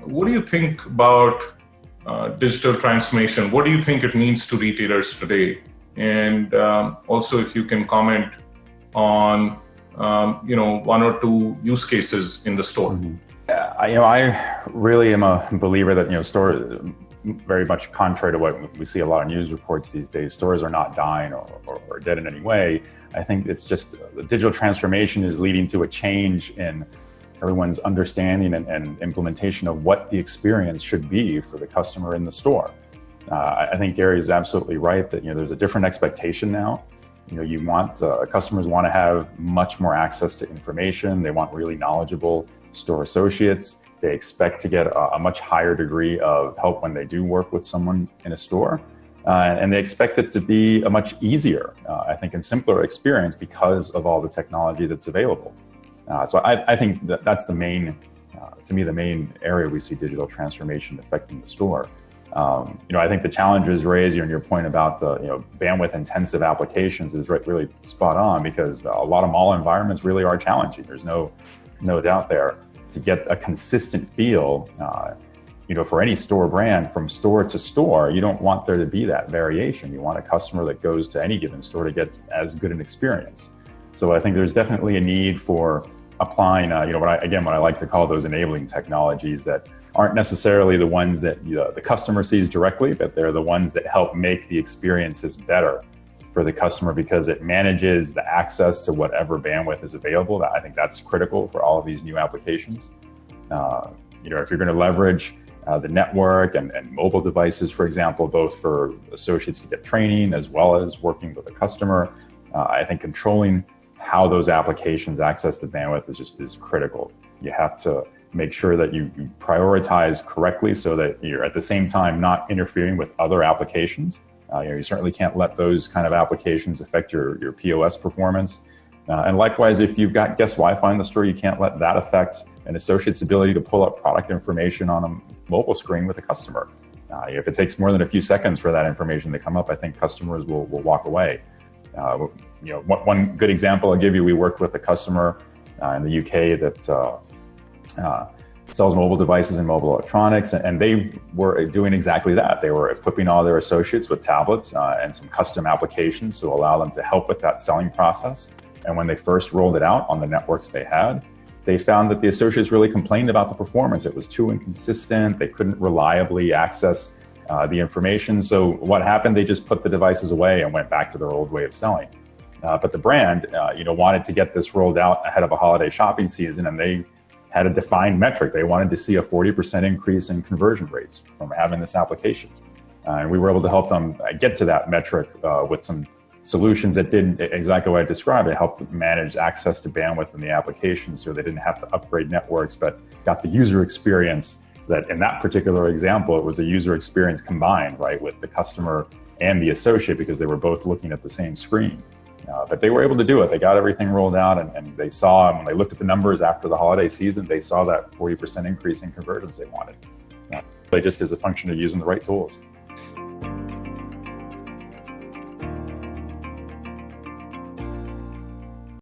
what do you think about digital transformation? What do you think it means to retailers today? And also, if you can comment on one or two use cases in the store. Mm-hmm. I really am a believer that store, very much contrary to what we see a lot of news reports these days, stores are not dying or dead in any way. I think it's just the digital transformation is leading to a change in everyone's understanding and implementation of what the experience should be for the customer in the store. I think Gary is absolutely right that there's a different expectation now. You want customers want to have much more access to information. They want really knowledgeable store associates. They expect to get a much higher degree of help when they do work with someone in a store. And they expect it to be a much easier, I think, and simpler experience because of all the technology that's available. So I think that's the main, to me, the main area we see digital transformation affecting the store. I think the challenges raised on your point about bandwidth intensive applications is really spot on, because a lot of mall environments really are challenging. There's no doubt there. To get a consistent feel, for any store brand from store to store, you don't want there to be that variation. You want a customer that goes to any given store to get as good an experience. So I think there's definitely a need for applying, what I like to call those enabling technologies that aren't necessarily the ones that the customer sees directly, but they're the ones that help make the experiences better for the customer, because it manages the access to whatever bandwidth is available. I think that's critical for all of these new applications. If you're going to leverage the network and mobile devices, for example, both for associates to get training as well as working with a customer, I think controlling how those applications access the bandwidth is critical. You have to make sure that you prioritize correctly so that you're at the same time not interfering with other applications. You certainly can't let those kind of applications affect your POS performance. And likewise, if you've got guest Wi-Fi in the store, you can't let that affect an associate's ability to pull up product information on a mobile screen with a customer. If it takes more than a few seconds for that information to come up, I think customers will walk away. One good example I'll give you, we worked with a customer in the UK that sells mobile devices and mobile electronics, and they were doing exactly that. They were equipping all their associates with tablets and some custom applications to allow them to help with that selling process. And when they first rolled it out on the networks they had, they found that the associates really complained about the performance. It was too inconsistent. They couldn't reliably access the information. So what happened? They just put the devices away and went back to their old way of selling. But the brand, wanted to get this rolled out ahead of a holiday shopping season, and they had a defined metric. They wanted to see a 40% increase in conversion rates from having this application. And we were able to help them get to that metric with some solutions that did exactly what I described. It helped manage access to bandwidth in the application so they didn't have to upgrade networks, but got the user experience that in that particular example, it was a user experience combined, right, with the customer and the associate, because they were both looking at the same screen. But they were able to do it. They got everything rolled out, and they saw, when they looked at the numbers after the holiday season, they saw that 40% increase in conversions they wanted. Just as a function of using the right tools.